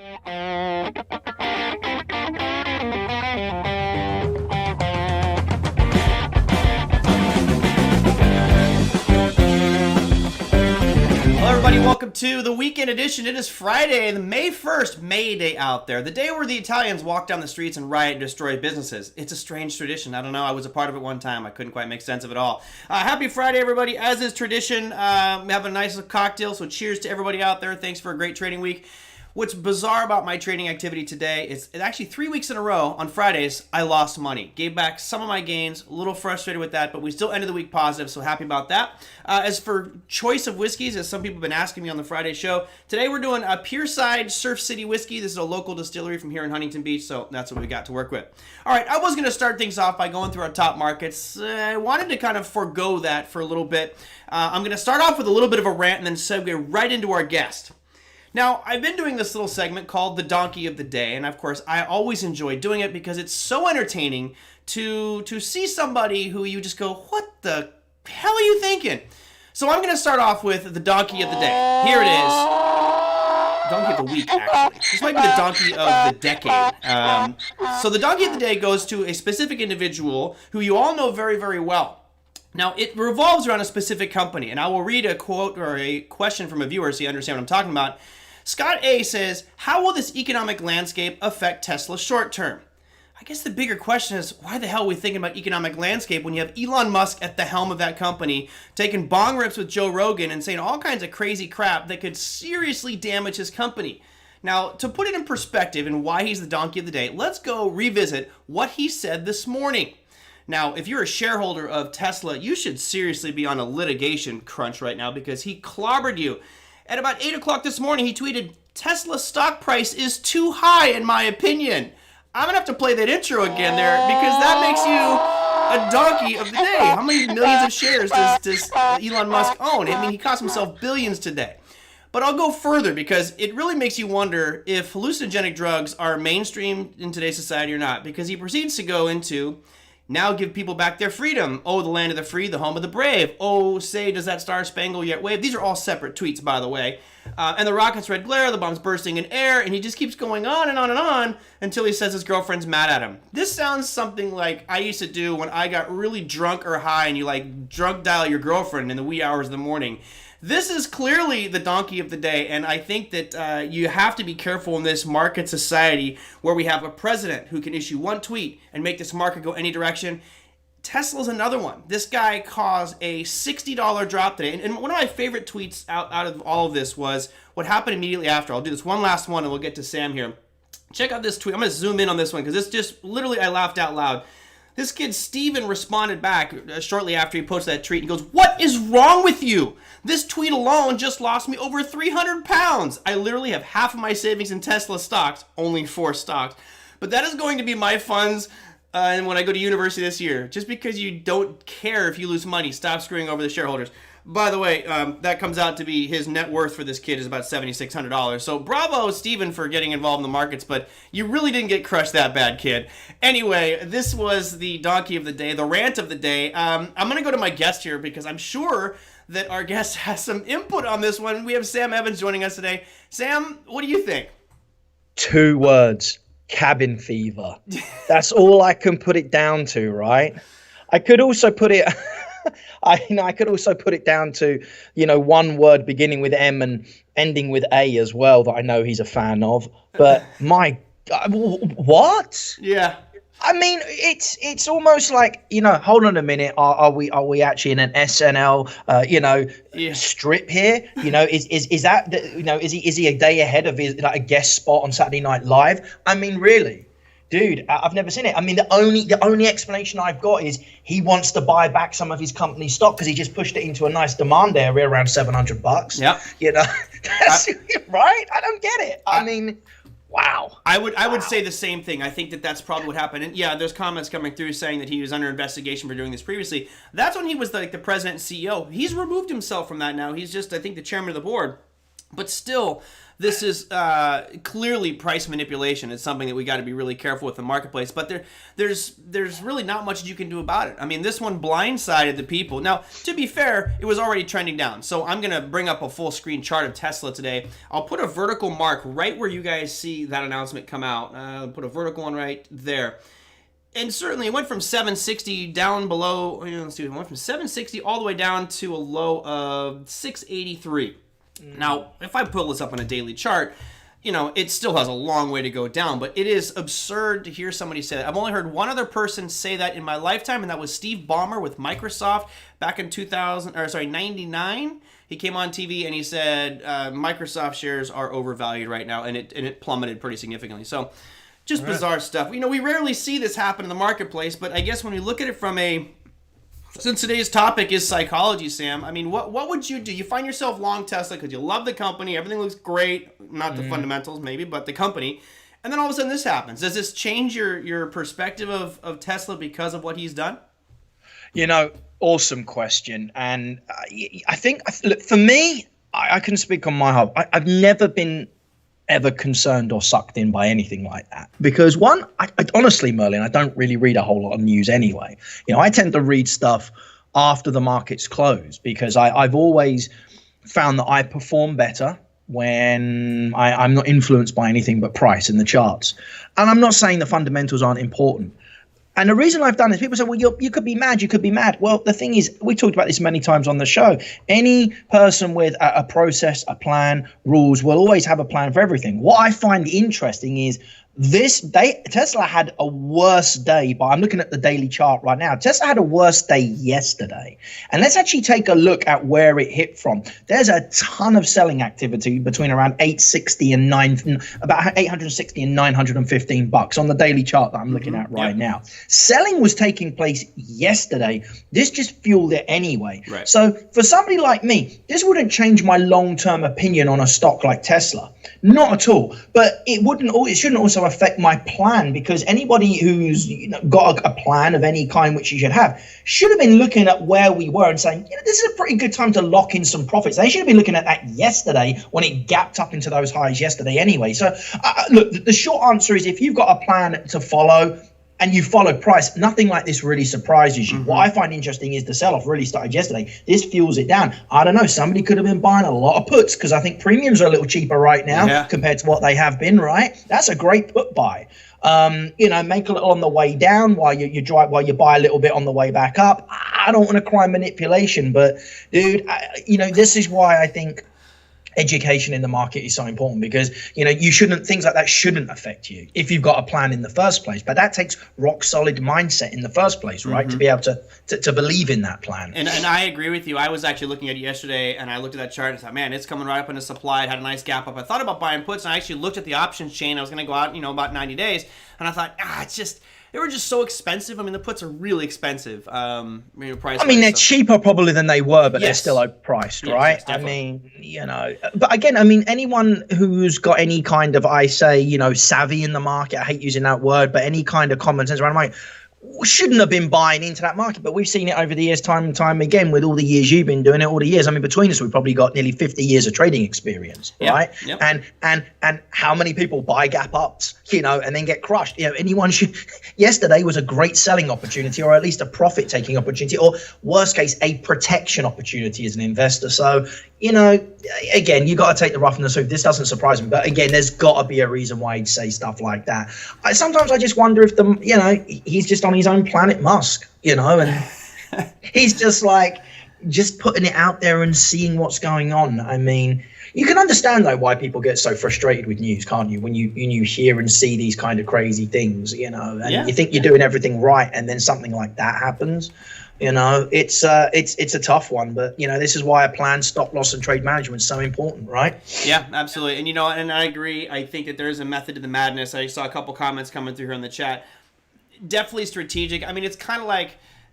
Everybody, welcome to the weekend edition. It is Friday, the May 1st, May Day out there. The day where the Italians walk down the streets and riot and destroy businesses. It's a strange tradition. I don't know. I was a part of it one time. I couldn't quite make sense of it all. Happy Friday, everybody. As is tradition, we have a nice little cocktail, so cheers to everybody out there. Thanks for a great trading week. What's bizarre about my trading activity today is actually 3 weeks in a row on Fridays, I lost money. Gave back some of my gains, a little frustrated with that, but we still ended the week positive, so happy about that. As for choice of whiskeys, as some people have been asking me on the Friday show, today we're doing a Pierside Surf City whiskey. This is a local distillery from here in Huntington Beach, so that's what we got to work with. All right, I was going to start things off by going through our top markets. I wanted to kind of forego that for a little bit. I'm going to start off with a little bit of a rant and then segue right into our guest. Now, I've been doing this little segment called The Donkey of the Day, and of course, I always enjoy doing it because it's so entertaining to see somebody who you just go, what the hell are you thinking? So I'm going to start off with The Donkey of the Day. Here it is. Donkey of the Week, actually. This might be the Donkey of the Decade. So the Donkey of the Day goes to a specific individual who you all know very, very well. Now, it revolves around a specific company, and I will read a quote or a question from a viewer so you understand what I'm talking about. Scott A. says, how will this economic landscape affect Tesla short term? I guess the bigger question is, why the hell are we thinking about economic landscape when you have Elon Musk at the helm of that company, taking bong rips with Joe Rogan and saying all kinds of crazy crap that could seriously damage his company? Now, to put it in perspective and why he's the donkey of the day, let's go revisit what he said this morning. Now, if you're a shareholder of Tesla, you should seriously be on a litigation crunch right now because he clobbered you. At about 8 o'clock this morning, he tweeted, Tesla stock price is too high in my opinion. I'm going to have to play that intro again there because that makes you a donkey of the day. How many millions of shares does Elon Musk own? I mean, he cost himself billions today. But I'll go further because it really makes you wonder if hallucinogenic drugs are mainstream in today's society or not, because he proceeds to go into, now give people back their freedom. Oh, the land of the free, the home of the brave. Oh, say, does that star spangle yet wave? These are all separate tweets, by the way. And the rocket's red glare, the bomb's bursting in air, and he just keeps going on and on and on until he says his girlfriend's mad at him. This sounds something like I used to do when I got really drunk or high and you like drunk dial your girlfriend in the wee hours of the morning. This is clearly the donkey of the day, and I think that you have to be careful in this market society where we have a president who can issue one tweet and make this market go any direction. Tesla's another one. This guy caused a $60 drop today, and one of my favorite tweets out of all of this was what happened immediately after. I'll do this one last one, and we'll get to Sam here. Check out this tweet. I'm going to zoom in on this one because this just literally I laughed out loud. This kid, Steven, responded back shortly after he posted that tweet. He goes, what is wrong with you? This tweet alone just lost me over 300 pounds. I literally have half of my savings in Tesla stocks, only 4 stocks. But that is going to be my funds when I go to university this year. Just because you don't care if you lose money, stop screwing over the shareholders. By the way, that comes out to be his net worth for this kid is about $7,600. So bravo, Steven, for getting involved in the markets, but you really didn't get crushed that bad, kid. Anyway, this was the donkey of the day, the rant of the day. I'm going to go to my guest here because I'm sure that our guest has some input on this one. We have Sam Evans joining us today. Sam, what do you think? 2 words, cabin fever. That's all I can put it down to, right? I could also put it... I could also put it down to, one word beginning with M and ending with A as well that I know he's a fan of. But my God, what? Yeah. I mean, it's almost like, hold on a minute. Are we actually in an SNL, strip here? Is that, is he a day ahead of his a guest spot on Saturday Night Live? I mean, really? Dude, I've never seen it. I mean, the only explanation I've got is he wants to buy back some of his company stock because he just pushed it into a nice demand area around $700. Yeah. That's right. I don't get it. I mean, wow. I would say the same thing. I think that's probably what happened. And yeah, there's comments coming through saying that he was under investigation for doing this previously. That's when he was the president and CEO. He's removed himself from that now. He's just, I think, the chairman of the board. But still, this is clearly price manipulation. It's something that we got to be really careful with the marketplace. But there's really not much you can do about it. I mean, this one blindsided the people. Now, to be fair, it was already trending down. So I'm going to bring up a full screen chart of Tesla today. I'll put a vertical mark right where you guys see that announcement come out. Put a vertical one right there. And certainly it went from 760 down below, let's see, it went from 760 all the way down to a low of 683. Now, if I pull this up on a daily chart, it still has a long way to go down, but it is absurd to hear somebody say that. I've only heard one other person say that in my lifetime, and that was Steve Ballmer with Microsoft back in 99. He came on TV and he said Microsoft shares are overvalued right now, and it plummeted pretty significantly. So just bizarre stuff. We rarely see this happen in the marketplace, but I guess when we look at it from since today's topic is psychology, Sam, I mean, what would you do? You find yourself long Tesla because you love the company, everything looks great, not the fundamentals maybe, but the company, and then all of a sudden this happens. Does this change your perspective of Tesla because of what he's done? Awesome question. And I think, look, for me, I can speak on my behalf. I've never been ever concerned or sucked in by anything like that, because one, I honestly, Merlin, I don't really read a whole lot of news anyway. I tend to read stuff after the markets close, because I've always found that I perform better when I'm not influenced by anything but price in the charts. And I'm not saying the fundamentals aren't important. And the reason I've done this, people say, well, you could be mad, you could be mad. Well, the thing is, we talked about this many times on the show. Any person with a process, a plan, rules, will always have a plan for everything. What I find interesting is Tesla had a worse day, but I'm looking at the daily chart right now. Tesla had a worse day yesterday. And let's actually take a look at where it hit from. There's a ton of selling activity between around about 860 and 915 bucks on the daily chart that I'm looking at right now. Selling was taking place yesterday. This just fueled it anyway. Right. So for somebody like me, this wouldn't change my long-term opinion on a stock like Tesla. Not at all. But it shouldn't also affect my plan, because anybody who's got a plan of any kind, which you should have been looking at where we were and saying, this is a pretty good time to lock in some profits. They should have been looking at that yesterday when it gapped up into those highs yesterday anyway. So look, the short answer is, if you've got a plan to follow and you follow price, nothing like this really surprises you. What I find interesting is the sell-off really started yesterday. This fuels it down. I don't know. Somebody could have been buying a lot of puts, because I think premiums are a little cheaper right now compared to what they have been, right? That's a great put buy. Make a little on the way down while you buy a little bit on the way back up. I don't want to cry manipulation, but dude, this is why I think education in the market is so important, because things like that shouldn't affect you if you've got a plan in the first place. But that takes rock solid mindset in the first place, right? To be able to believe in that plan. And I agree with you. I was actually looking at it yesterday, and I looked at that chart and thought, man, it's coming right up into supply. It had a nice gap up. I thought about buying puts, and I actually looked at the options chain. I was going to go out, about 90 days, and I thought, they were just so expensive. I mean, the puts are really expensive. They're cheaper probably than they were, but they're still overpriced, right? Yes, but again, anyone who's got any kind of, savvy in the market, I hate using that word, but any kind of common sense around the market, shouldn't have been buying into that market. But we've seen it over the years, time and time again, with all the years you've been doing it, all the years. Between us, we've probably got nearly 50 years of trading experience, right? Yep. And how many people buy gap ups, and then get crushed? Yesterday was a great selling opportunity, or at least a profit taking opportunity, or worst case, a protection opportunity as an investor. So, again, you got to take the rough and the smooth. This doesn't surprise me, but again, there's got to be a reason why he'd say stuff like that. Sometimes I just wonder if he's just on his own planet Musk, and he's just putting it out there and seeing what's going on. You can understand though why people get so frustrated with news, can't you? When you hear and see these kind of crazy things, and you think you're doing everything right, and then something like that happens. It's a tough one, but this is why a plan, stop loss, and trade management is so important, right? Yeah, absolutely. And and I agree. I think that there is a method to the madness. I saw a couple comments coming through here in the chat. Definitely strategic. It's kind of like,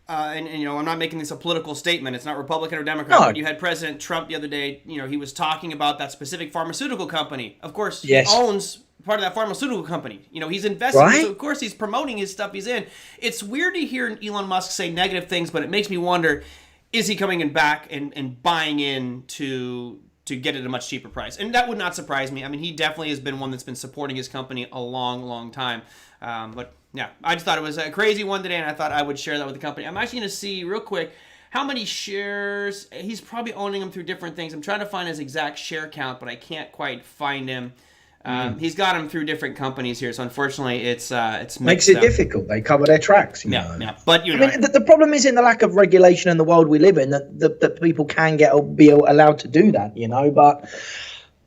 I'm not making this a political statement. It's not Republican or Democrat. No. But you had President Trump the other day. He was talking about that specific pharmaceutical company. Of course, he owns part of that pharmaceutical company. He's investing. Right? So of course, he's promoting his stuff he's in. It's weird to hear Elon Musk say negative things, but it makes me wonder, is he coming in back and buying into to get it at a much cheaper price. And that would not surprise me. I mean, he definitely has been one that's been supporting his company a long, long time. But yeah, I just thought it was a crazy one today, and I thought I would share that with the company. I'm actually going to see real quick how many shares. He's probably owning them through different things. I'm trying to find his exact share count, but I can't quite find him. He's got them through different companies here, so unfortunately, it's makes it difficult. They cover their tracks. You know. Yeah. But I mean, the problem is in the lack of regulation in the world we live in that people can be allowed to do that. But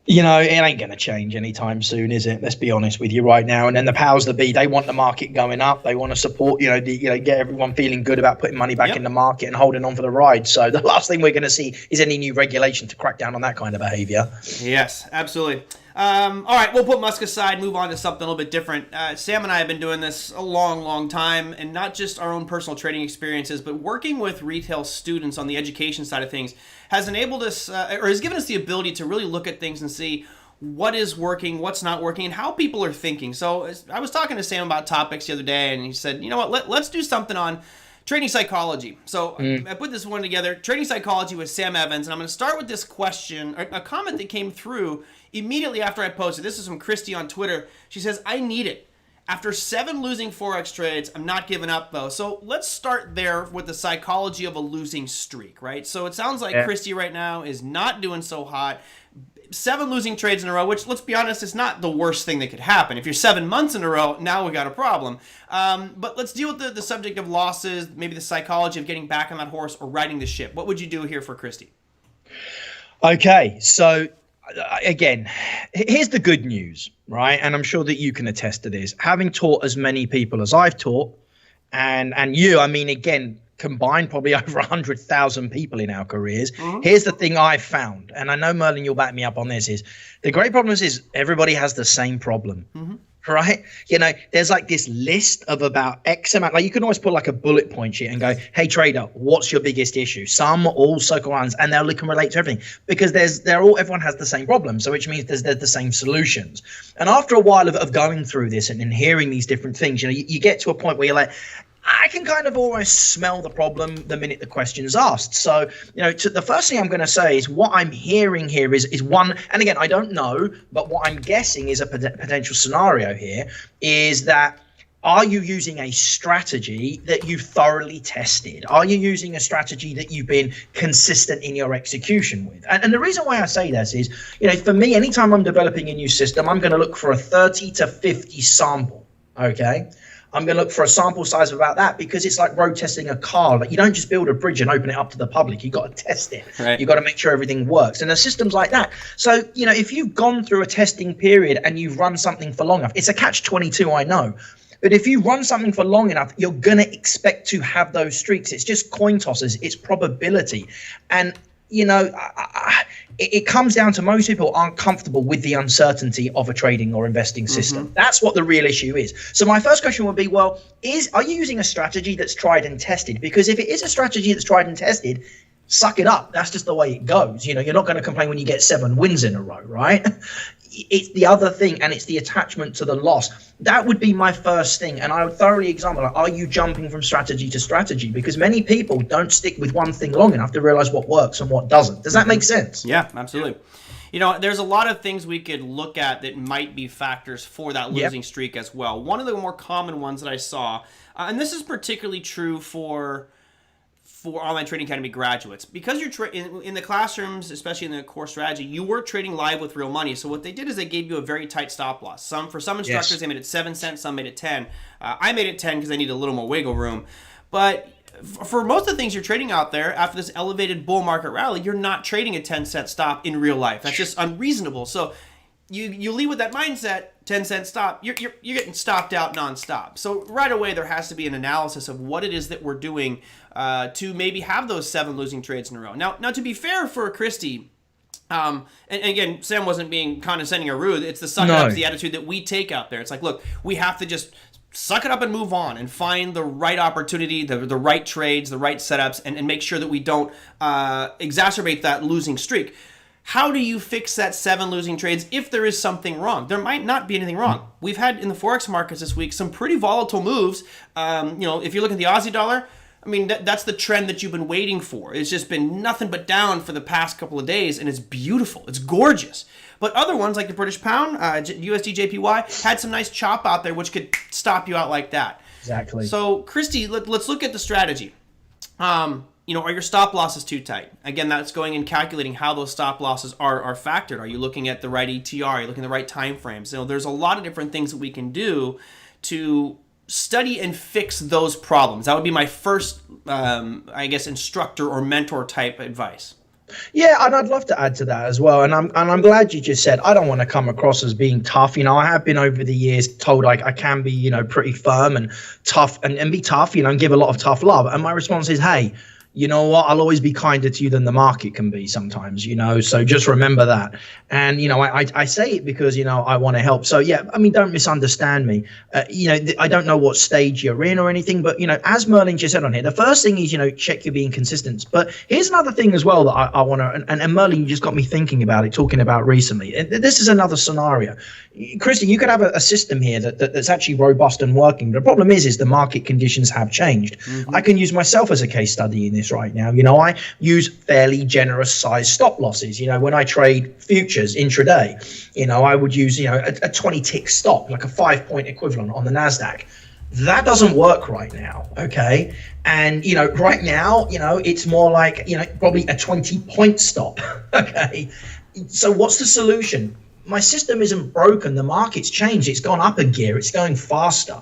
it ain't going to change anytime soon, is it? Let's be honest with you right now. And then the powers that be, they want the market going up. They want to support, get everyone feeling good about putting money back in the market and holding on for the ride. So the last thing we're going to see is any new regulation to crack down on that kind of behavior. Yes, absolutely. All right, we'll put Musk aside, move on to something a little bit different. Sam and I have been doing this a long, long time, and not just our own personal trading experiences, but working with retail students on the education side of things has enabled us, or has given us the ability to really look at things and see what is working, what's not working, and how people are thinking. So I was talking to Sam about topics the other day, and he said, you know what, let's do something on trading psychology. So I put this one together, trading psychology with Sam Evans, and I'm going to start with this question, a comment that came through immediately after I posted. This is from Christy on Twitter. She says, I need it. After 7 losing Forex trades, I'm not giving up though. So let's start there with the psychology of a losing streak, right? So it sounds like Christy right now is not doing so hot. 7 losing trades in a row, which, let's be honest, is not the worst thing that could happen. If you're 7 months in a row, now we got a problem. But let's deal with the subject of losses, maybe the psychology of getting back on that horse or riding the ship. What would you do here for Christy? Okay, so again, here's the good news, right? And I'm sure that you can attest to this. Having taught as many people as I've taught, and you, I mean, again, combined probably over 100,000 people in our careers. Here's the thing I've found, and I know, Merlin, you'll back me up on this, is the great problem is everybody has the same problem. Right? There's like this list of about X amount. Like you can always put like a bullet point sheet and go, hey, trader, what's your biggest issue? Some, all, circle ones, and they'll can relate to everything because everyone has the same problem. So which means there's the same solutions. And after a while of going through this and hearing these different things, you get to a point where you're like, I can kind of almost smell the problem the minute the question's asked. So, the first thing I'm going to say is what I'm hearing here is one, and again, I don't know, but what I'm guessing is a potential scenario here is that, are you using a strategy that you've thoroughly tested? Are you using a strategy that you've been consistent in your execution with? And the reason why I say this is, for me, anytime I'm developing a new system, I'm going to look for a 30 to 50 sample, okay? I'm going to look for a sample size of about that because it's like road testing a car. Like you don't just build a bridge and open it up to the public. You've got to test it. Right. You've got to make sure everything works. And there's systems like that. So, if you've gone through a testing period and you've run something for long enough, it's a catch-22, I know. But if you run something for long enough, you're going to expect to have those streaks. It's just coin tosses. It's probability. And, it comes down to most people aren't comfortable with the uncertainty of a trading or investing system. That's what the real issue is. So my first question would be, well, are you using a strategy that's tried and tested? Because if it is a strategy that's tried and tested, suck it up. That's just the way it goes. You're not going to complain when you get 7 wins in a row, right? It's the other thing, and it's the attachment to the loss. That would be my first thing. And I would thoroughly examine, are you jumping from strategy to strategy? Because many people don't stick with one thing long enough to realize what works and what doesn't. Does that make sense? Yeah, absolutely. There's a lot of things we could look at that might be factors for that losing streak as well. One of the more common ones that I saw, and this is particularly true for Online Trading Academy graduates, because you're in the classrooms, especially in the core strategy, you were trading live with real money. So what they did is they gave you a very tight stop loss. For some instructors, they made it 7 cents, some made it 10. I made it 10 because I need a little more wiggle room. But for most of the things you're trading out there, after this elevated bull market rally, you're not trading a 10-cent stop in real life. That's just unreasonable. So you leave with that mindset, 10-cent stop, you're getting stopped out nonstop. So right away, there has to be an analysis of what it is that we're doing to maybe have those 7 losing trades in a row. Now to be fair for Christie, and again, Sam wasn't being condescending or rude. It's the suck it up, it's the attitude that we take out there. It's like, look, we have to just suck it up and move on and find the right opportunity, the right trades, the right setups, and make sure that we don't exacerbate that losing streak. How do you fix that 7 losing trades if there is something wrong? There might not be anything wrong. We've had in the Forex markets this week some pretty volatile moves. If you look at the Aussie dollar, I mean, that's the trend that you've been waiting for. It's just been nothing but down for the past couple of days, and it's beautiful. It's gorgeous. But other ones, like the British Pound, USD JPY, had some nice chop out there, which could stop you out like that. Exactly. So, Christy, let's look at the strategy. Are your stop losses too tight? Again, that's going and calculating how those stop losses are factored. Are you looking at the right ETR? Are you looking at the right time frames? There's a lot of different things that we can do to study and fix those problems. That would be my first, instructor or mentor type advice. Yeah, and I'd love to add to that as well. And I'm glad you just said I don't want to come across as being tough. I have been over the years told I can be, pretty firm and tough and be tough, and give a lot of tough love. And my response is, hey, you know what? I'll always be kinder to you than the market can be sometimes, so just remember that. And, I say it because, I want to help. So, yeah, don't misunderstand me. I don't know what stage you're in or anything, but, as Merlin just said on here, the first thing is, check you're being consistent. But here's another thing as well that I want to, and Merlin, you just got me thinking about it, talking about recently. This is another scenario. Christy, you could have a system here that's actually robust and working. But the problem is the market conditions have changed. Mm-hmm. I can use myself as a case study in this right now. I use fairly generous size stop losses. When I trade futures intraday, I would use, a 20 tick stop, like a 5-point equivalent on the NASDAQ. That doesn't work right now. Okay. And, right now, it's more like, probably a 20-point stop. Okay. So what's the solution? My system isn't broken. The market's changed. It's gone up a gear. It's going faster.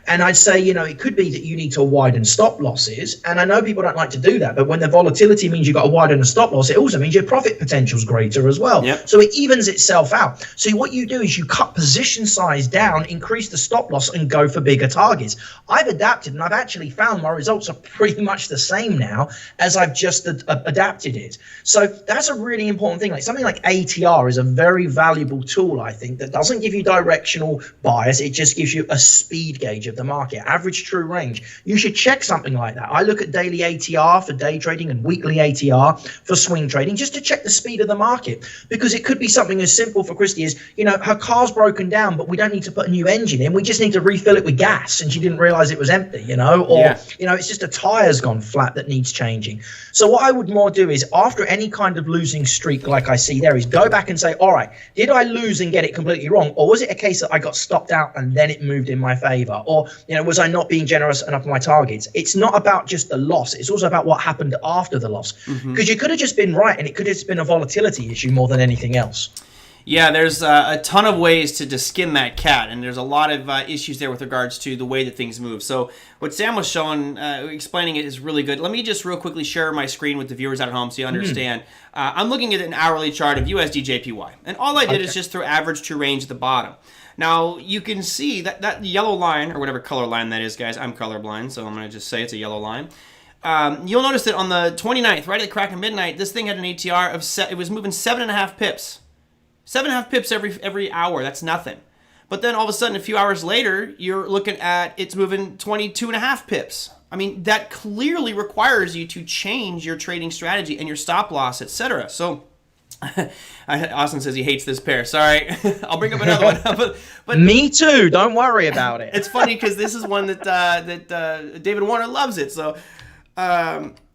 And I'd say, it could be that you need to widen stop losses. And I know people don't like to do that, but when the volatility means you've got to widen a stop loss, it also means your profit potential is greater as well. Yep. So it evens itself out. So what you do is you cut position size down, increase the stop loss, and go for bigger targets. I've adapted, and I've actually found my results are pretty much the same now as I've just adapted it. So that's a really important thing. Like something like ATR is a very valuable tool, I think, that doesn't give you directional bias. It just gives you a speed gauge of the market, average true range. You should check something like that. I look at daily ATR for day trading and weekly ATR for swing trading just to check the speed of the market, because it could be something as simple for Christy as, her car's broken down, but we don't need to put a new engine in. We just need to refill it with gas, and she didn't realize it was empty, it's just a tire's gone flat that needs changing. So what I would more do is after any kind of losing streak like I see there is go back and say, all right, did I lose and get it completely wrong? Or was it a case that I got stopped out and then it moved in my favor? Or was I not being generous enough with my targets? It's not about just the loss. It's also about what happened after the loss. Because you could have just been right, and it could have just been a volatility issue more than anything else. Yeah, there's a ton of ways to skin that cat, and there's a lot of issues there with regards to the way that things move. So what Sam was showing, explaining it is really good. Let me just real quickly share my screen with the viewers out at home so you understand. I'm looking at an hourly chart of USD JPY, and all I did is just throw average true range at the bottom. Now, you can see that yellow line, or whatever color line that is, guys. I'm colorblind, so I'm going to just say it's a yellow line. You'll notice that on the 29th, right at the crack of midnight, this thing had an ATR of, it was moving 7.5 pips. 7.5 pips every hour. That's nothing. But then all of a sudden, a few hours later, you're looking at it's moving 22.5 pips. I mean, that clearly requires you to change your trading strategy and your stop loss, etc. So, Austin says he hates this pair. Sorry, I'll bring up another one. but me too. Don't worry about it. It's funny because this is one that David Warner loves it. So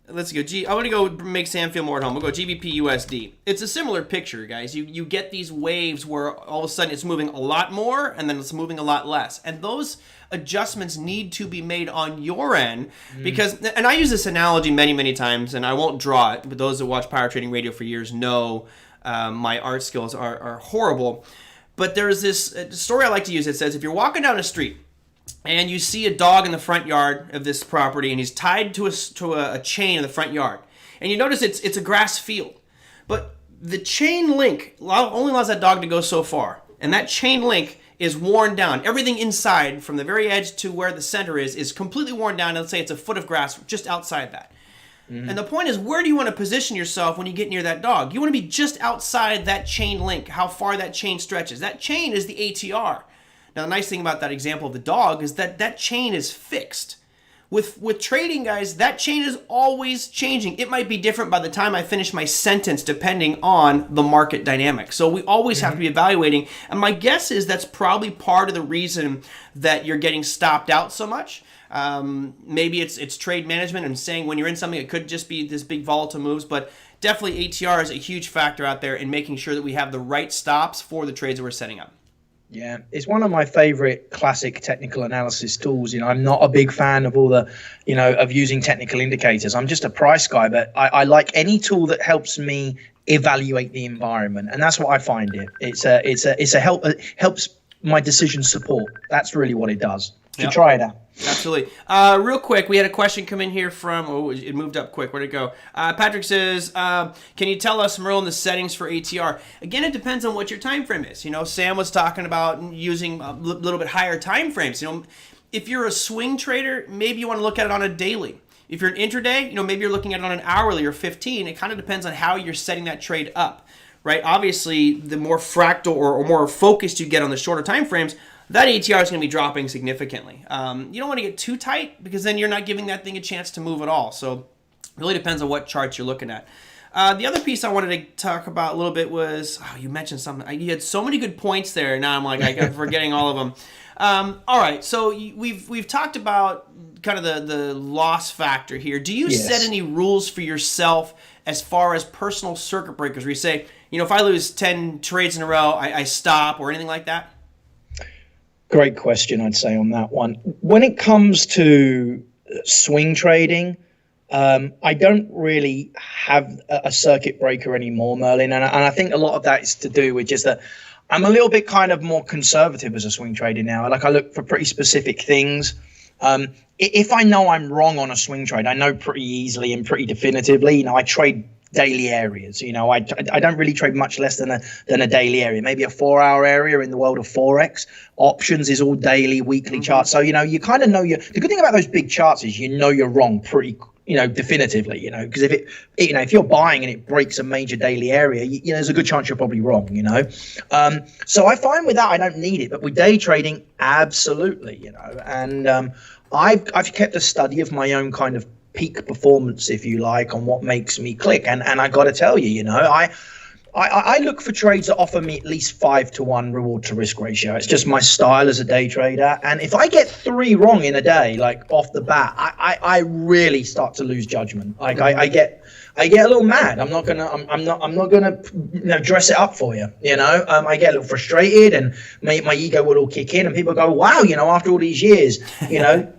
let's go. I want to go make Sam feel more at home. We'll go GBP USD. It's a similar picture, guys. You get these waves where all of a sudden it's moving a lot more and then it's moving a lot less, and those adjustments need to be made on your end because, and I use this analogy many times, and I won't draw it, but those that watch Power Trading Radio for years know my art skills are horrible. But there's this story I like to use. It says if you're walking down a street and you see a dog in the front yard of this property and he's tied to a chain in the front yard, and you notice it's a grass field, but the chain link only allows that dog to go so far, and that chain link is worn down. Everything inside, from the very edge to where the center is completely worn down. Let's say it's a foot of grass just outside that. And the point is, where do you want to position yourself when you get near that dog? You want to be just outside that chain link, how far that chain stretches. That chain is the ATR. Now, the nice thing about that example of the dog is that chain is fixed. With trading, guys, that chain is always changing. It might be different by the time I finish my sentence depending on the market dynamic. So we always have to be evaluating. And my guess is that's probably part of the reason that you're getting stopped out so much. Maybe it's trade management and saying when you're in something, it could just be this big volatile moves. But definitely ATR is a huge factor out there in making sure that we have the right stops for the trades that we're setting up. Yeah, it's one of my favorite classic technical analysis tools. I'm not a big fan of all the, of using technical indicators. I'm just a price guy, but I like any tool that helps me evaluate the environment, and that's what I find it. It's a help. It helps my decision support. That's really what it does. So try it out. Absolutely. Real quick, we had a question come in here from, it moved up quick. Where'd it go? Patrick says, can you tell us, Merlin, the settings for ATR? Again, it depends on what your time frame is. Sam was talking about using a little bit higher time frames. If you're a swing trader, maybe you want to look at it on a daily. If you're an intraday, maybe you're looking at it on an hourly or 15. It kind of depends on how you're setting that trade up, right? Obviously, the more fractal or more focused you get on the shorter time frames, that ATR is going to be dropping significantly. You don't want to get too tight because then you're not giving that thing a chance to move at all. So it really depends on what charts you're looking at. The other piece I wanted to talk about a little bit was, you mentioned something. You had so many good points there. Now I'm like, I'm forgetting all of them. All right, so we've talked about kind of the loss factor here. Do you set any rules for yourself as far as personal circuit breakers where you say, if I lose 10 trades in a row, I stop or anything like that? Great question, I'd say, on that one. When it comes to swing trading, I don't really have a circuit breaker anymore, Merlin. And I think a lot of that is to do with just that I'm a little bit kind of more conservative as a swing trader now. Like I look for pretty specific things. If I know I'm wrong on a swing trade, I know pretty easily and pretty definitively. I trade daily areas. I don't really trade much less than a daily area, maybe a 4-hour area in the world of Forex. Options is all daily, weekly charts. So, you kind of know the good thing about those big charts is you're wrong pretty definitively, because if you're buying and it breaks a major daily area, there's a good chance you're probably wrong, So I find with that, I don't need it, but with day trading, absolutely, and I've kept a study of my own kind of peak performance, if you like, on what makes me click. And I got to tell you, I look for trades that offer me at least 5-to-1 reward to risk ratio. It's just my style as a day trader. And if I get 3 wrong in a day, like off the bat, I really start to lose judgment. Like I get a little mad. I'm not gonna dress it up for you. I get a little frustrated, and my ego will all kick in, and people go, "Wow, after all these years,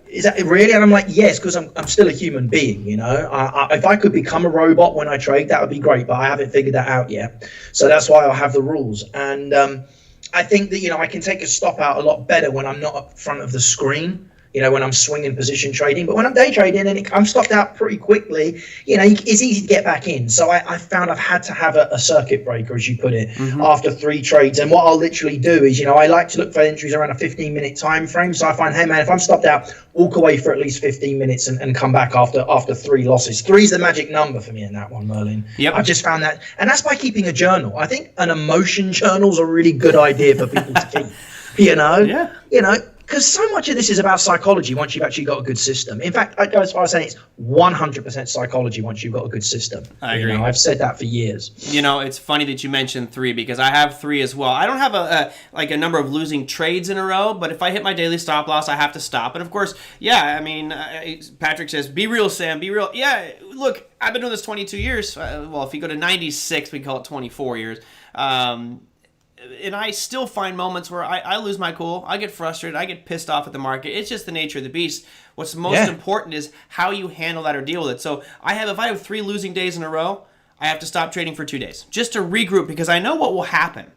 is that really?" And I'm like, "Yes, because I'm still a human being. If I could become a robot when I trade, that would be great, but I haven't figured that out yet. So that's why I have the rules." And I think that I can take a stop out a lot better when I'm not up front of the screen. When I'm swinging position trading, but when I'm day trading and I'm stopped out pretty quickly, it's easy to get back in. So I found I've had to have a circuit breaker, as you put it, after 3 trades. And what I'll literally do is, I like to look for entries around a 15-minute time frame. So I find, hey man, if I'm stopped out, walk away for at least 15 minutes and come back after 3 losses. 3 is the magic number for me in that one, Merlin. Yep. I've just found that, and that's by keeping a journal. I think an emotion journal is a really good idea for people to keep. Because so much of this is about psychology once you've actually got a good system. In fact, I go as far as saying it's 100% psychology once you've got a good system. I agree. I've said that for years. It's funny that you mentioned 3 because I have 3 as well. I don't have a number of losing trades in a row, but if I hit my daily stop loss, I have to stop. And of course, Patrick says, be real, Sam, be real. Yeah, look, I've been doing this 22 years. If you go to 96, we call it 24 years. And I still find moments where I lose my cool. I get frustrated. I get pissed off at the market. It's just the nature of the beast. What's most important is how you handle that or deal with it. So if I have 3 losing days in a row, I have to stop trading for 2 days just to regroup because I know what will happen.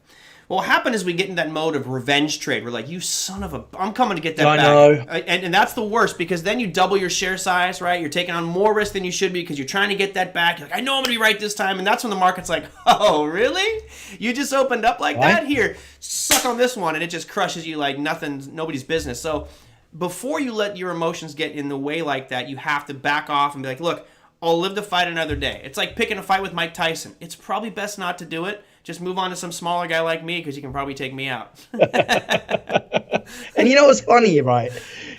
What will happen is we get in that mode of revenge trade. We're like, you son of a... I'm coming to get that back. I know. And that's the worst because then you double your share size, right? You're taking on more risk than you should be because you're trying to get that back. You're like, I know I'm going to be right this time. And that's when the market's like, oh, really? You just opened up like that? Here, suck on this one. And it just crushes you like nobody's business. So before you let your emotions get in the way like that, you have to back off and be like, look, I'll live to fight another day. It's like picking a fight with Mike Tyson. It's probably best not to do it. Just move on to some smaller guy like me because you can probably take me out. And what's funny, right?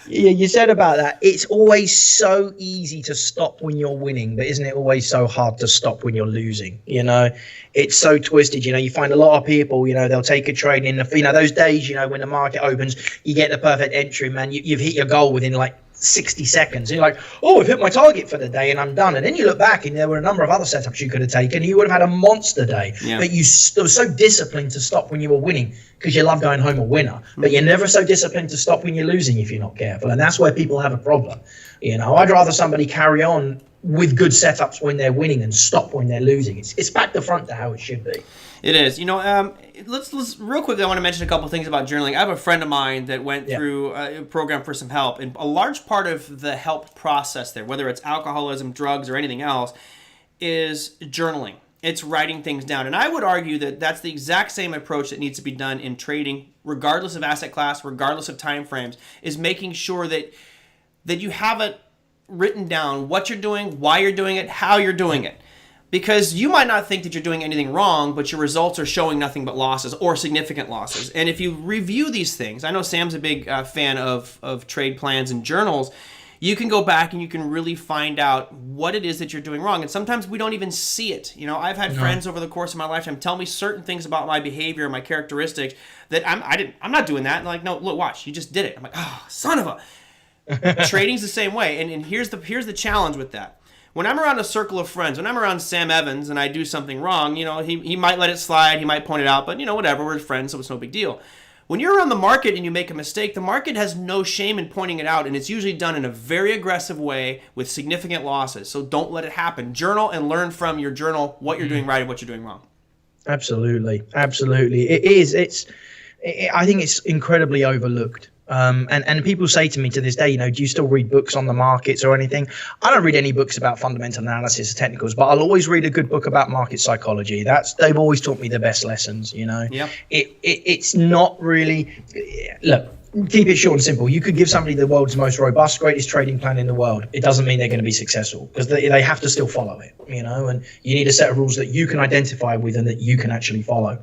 Yeah, you said about that. It's always so easy to stop when you're winning, but isn't it always so hard to stop when you're losing? You know, it's so twisted. You know, you find a lot of people, you know, they'll take a trade in the, you know, those days, you know, when the market opens, you get the perfect entry, man. You've hit your goal within like 60 seconds. And you're like, oh, I've hit my target for the day and I'm done. And then you look back and there were a number of other setups you could have taken. You would have had a monster day. Yeah. But you were so disciplined to stop when you were winning because you love going home a winner. But you're never so disciplined to stop when you're losing if you're not careful. And that's where people have a problem. You know, I'd rather somebody carry on with good setups when they're winning and stop when they're losing. It's back to front to how it should be. It is. You know, let's real quickly, I want to mention a couple things about journaling. I have a friend of mine that went through a program for some help, and a large part of the help process there, whether it's alcoholism, drugs, or anything else, is journaling. It's writing things down. And I would argue that that's the exact same approach that needs to be done in trading, regardless of asset class, regardless of time frames, is making sure that you have it written down, what you're doing, why you're doing it, how you're doing it. Because you might not think that you're doing anything wrong, but your results are showing nothing but losses or significant losses. And if you review these things, I know Sam's a big fan of trade plans and journals, you can go back and you can really find out what it is that you're doing wrong. And sometimes we don't even see it. You know, I've had friends over the course of my lifetime tell me certain things about my behavior and my characteristics that I'm not doing that. And like, no, look, watch, you just did it. I'm like, oh, son of a... Trading's the same way. And here's the challenge with that. When I'm around a circle of friends, when I'm around Sam Evans and I do something wrong, you know, he might let it slide, he might point it out, but, you know, whatever, we're friends, so it's no big deal. When you're around the market and you make a mistake, the market has no shame in pointing it out, and it's usually done in a very aggressive way with significant losses. So don't let it happen. Journal and learn from your journal what you're doing right and what you're doing wrong. Absolutely. Absolutely. It is. I think it's incredibly overlooked. And people say to me to this day, you know, do you still read books on the markets or anything? I don't read any books about fundamental analysis or technicals, but I'll always read a good book about market psychology. They've always taught me the best lessons, you know. Yep. It's not really, look, keep it short and simple. You could give somebody the world's most robust, greatest trading plan in the world. It doesn't mean they're going to be successful because they have to still follow it, you know, and you need a set of rules that you can identify with and that you can actually follow.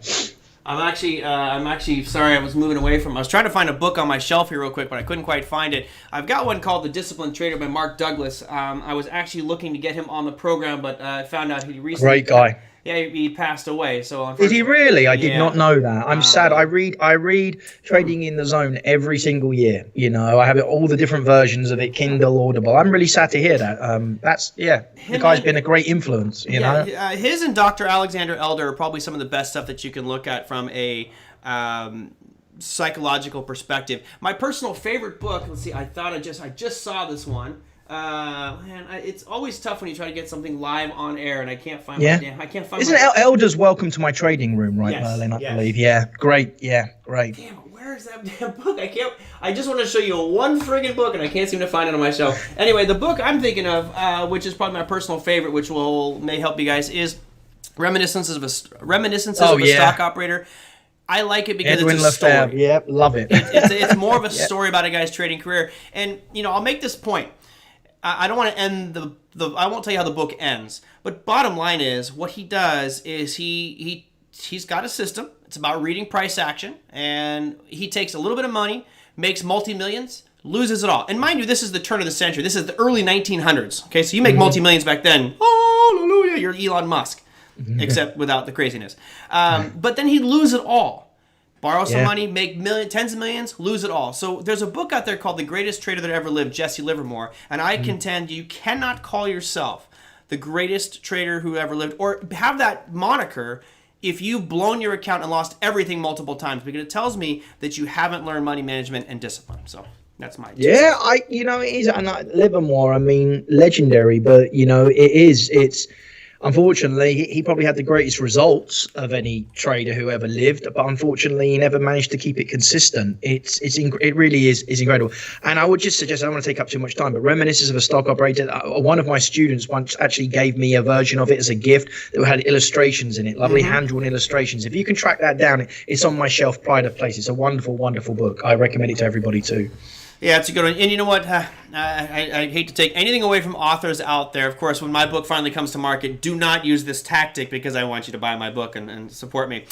I'm actually sorry, I was moving away from. I was trying to find a book on my shelf here real quick, but I couldn't quite find it. I've got one called The Disciplined Trader by Mark Douglas. I was actually looking to get him on the program, but I found out he recently. Great guy. Yeah, he passed away. So did he really? I did not know that. I'm sad. I read Trading in the Zone every single year. You know, I have all the different versions of it, Kindle, Audible. I'm really sad to hear that. The guy's been a great influence. You know, his and Dr. Alexander Elder are probably some of the best stuff that you can look at from a psychological perspective. My personal favorite book. Let's see. I just saw this one. It's always tough when you try to get something live on air, and I can't find. Isn't Elder's Welcome to My Trading Room, right, Merlin? I believe. Yeah, great. Yeah, great. Damn, where is that damn book? I just want to show you one friggin' book, and I can't seem to find it on my shelf. Anyway, the book I'm thinking of, which is probably my personal favorite, which may help you guys, is Reminiscences of a Stock Operator. I like it because it's a story. Yep, love it. It's more of a story about a guy's trading career, and you know, I'll make this point. I don't want to end I won't tell you how the book ends, but bottom line is what he does is he's got a system. It's about reading price action, and he takes a little bit of money, makes multi-millions, loses it all. And mind you, this is the turn of the century. This is the early 1900s. Okay, so you make multi-millions back then. Hallelujah, you're Elon Musk, except without the craziness. But then he'd lose it all. Borrow some money, make tens of millions, lose it all. So there's a book out there called The Greatest Trader That Ever Lived, Jesse Livermore. And I contend you cannot call yourself the greatest trader who ever lived or have that moniker if you've blown your account and lost everything multiple times, because it tells me that you haven't learned money management and discipline. So that's my take. It is. And Livermore, I mean, legendary, but you know, it's. Unfortunately, he probably had the greatest results of any trader who ever lived, but unfortunately, he never managed to keep it consistent. It really is incredible. And I would just suggest, I don't want to take up too much time, but Reminiscences of a Stock Operator, one of my students once actually gave me a version of it as a gift that had illustrations in it, lovely hand-drawn illustrations. If you can track that down, it's on my shelf, pride of place. It's a wonderful, wonderful book. I recommend it to everybody too. Yeah, it's a good one. And you know what? I hate to take anything away from authors out there. Of course, when my book finally comes to market, do not use this tactic because I want you to buy my book and support me.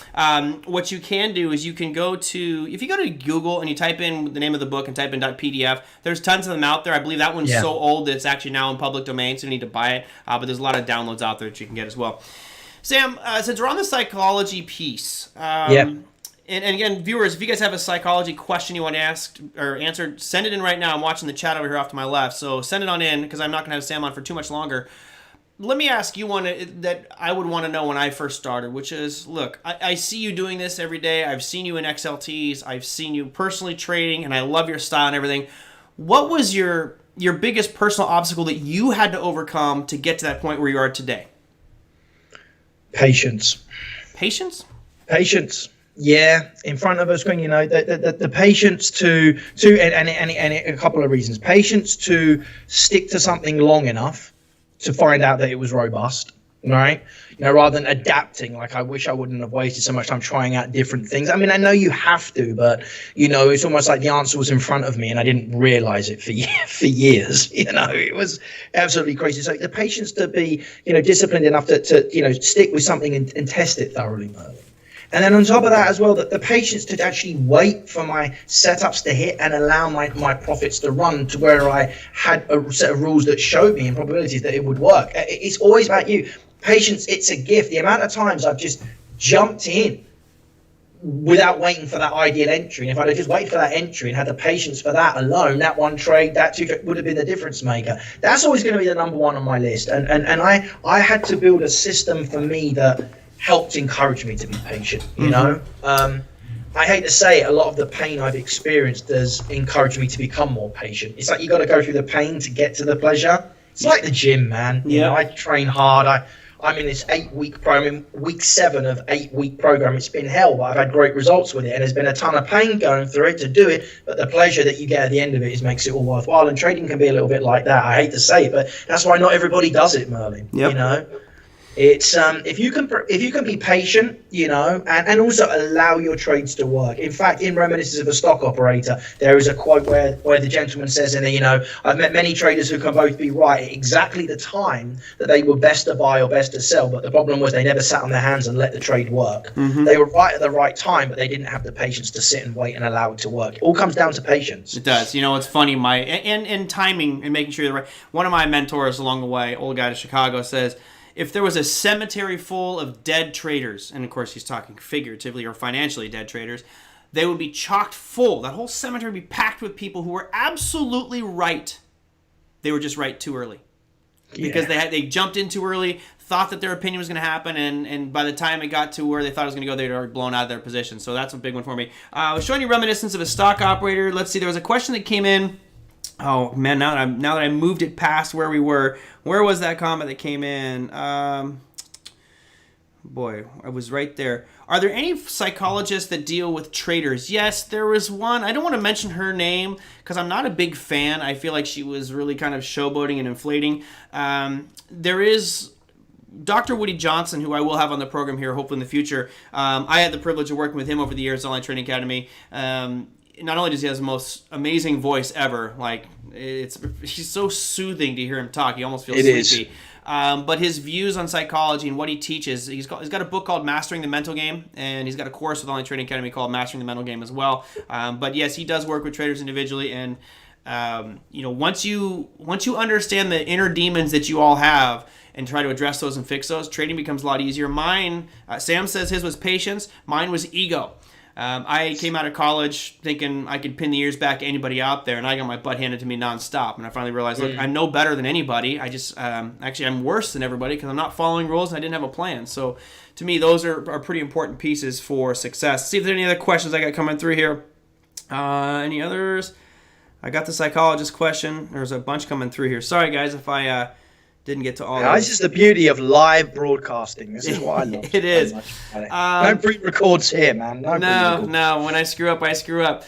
What you can do is you can go to, if you go to Google and you type in the name of the book and type in .pdf, there's tons of them out there. I believe that one's so old that it's actually now in public domain, so you need to buy it. But there's a lot of downloads out there that you can get as well. Sam, since we're on the psychology piece, and again, viewers, if you guys have a psychology question you want to ask or answer, send it in right now. I'm watching the chat over here off to my left, so send it on in because I'm not going to have Sam on for too much longer. Let me ask you one that I would want to know when I first started, which is, look, I see you doing this every day. I've seen you in XLTs. I've seen you personally trading, and I love your style and everything. What was your biggest personal obstacle that you had to overcome to get to that point where you are today? Patience. Patience? Patience. Yeah, in front of a screen, you know, the patience to and a couple of reasons. Patience to stick to something long enough to find out that it was robust, right? You know, rather than adapting. Like, I wish I wouldn't have wasted so much time trying out different things. I mean, I know you have to, but you know, it's almost like the answer was in front of me and I didn't realize it for years. You know, it was absolutely crazy. So the patience to be, you know, disciplined enough to you know, stick with something and test it thoroughly, Merlin. And then on top of that as well, that the patience to actually wait for my setups to hit and allow my profits to run to where I had a set of rules that showed me and probabilities that it would work. It's always about you. Patience, it's a gift. The amount of times I've just jumped in without waiting for that ideal entry. And if I'd have just waited for that entry and had the patience for that alone, that one trade, that two trade would have been the difference maker. That's always going to be the number one on my list. And I had to build a system for me that helped encourage me to be patient, you know? I hate to say it, a lot of the pain I've experienced has encouraged me to become more patient. It's like you got to go through the pain to get to the pleasure. It's like the gym, man. You know, I train hard. I'm in this 8-week program, week 7 of 8-week program. It's been hell, but I've had great results with it. And there's been a ton of pain going through it to do it. But the pleasure that you get at the end of it makes it all worthwhile. And trading can be a little bit like that. I hate to say it, but that's why not everybody does it, Merlin. You know? It's if you can be patient, you know, and also allow your trades to work. In fact, in Reminiscences of a Stock Operator, there is a quote where the gentleman says in there, you know, I've met many traders who can both be right at exactly the time that they were best to buy or best to sell, but the problem was they never sat on their hands and let the trade work. They were right at the right time, but they didn't have the patience to sit and wait and allow it to work. It all comes down to patience. It does. You know, it's funny, and timing and making sure you're right. One of my mentors along the way, old guy to Chicago, says, if there was a cemetery full of dead traders, and of course he's talking figuratively or financially dead traders, they would be chocked full. That whole cemetery would be packed with people who were absolutely right. They were just right too early. Because they jumped in too early, thought that their opinion was going to happen, and by the time it got to where they thought it was going to go, they'd already blown out of their position. So that's a big one for me. I was showing you Reminiscence of a Stock Operator. Let's see, there was a question that came in. Oh man! Now that I moved it past where we were, where was that comment that came in? Boy, I was right there. Are there any psychologists that deal with traders? Yes, there was one. I don't want to mention her name because I'm not a big fan. I feel like she was really kind of showboating and inflating. There is Dr. Woody Johnson, who I will have on the program here, hopefully in the future. I had the privilege of working with him over the years at Online Trading Academy. Not only does he have the most amazing voice ever, like he's so soothing to hear him talk. He almost feels sleepy. But his views on psychology and what he teaches, he's got a book called Mastering the Mental Game, and he's got a course with Online Trading Academy called Mastering the Mental Game as well. But yes, he does work with traders individually, and you know, once you understand the inner demons that you all have and try to address those and fix those, trading becomes a lot easier. Mine, Sam says his was patience. Mine was ego. I came out of college thinking I could pin the ears back to anybody out there, and I got my butt handed to me nonstop. And I finally realized, look, I'm no better than anybody. I just, actually, I'm worse than everybody because I'm not following rules and I didn't have a plan. So, to me, those are pretty important pieces for success. See if there's any other questions I got coming through here. Any others? I got the psychologist question. There's a bunch coming through here. Sorry, guys, if I didn't get to all of This is the beauty of live broadcasting. This is what I love. It is. No pre-records here, man. No. When I screw up, I screw up.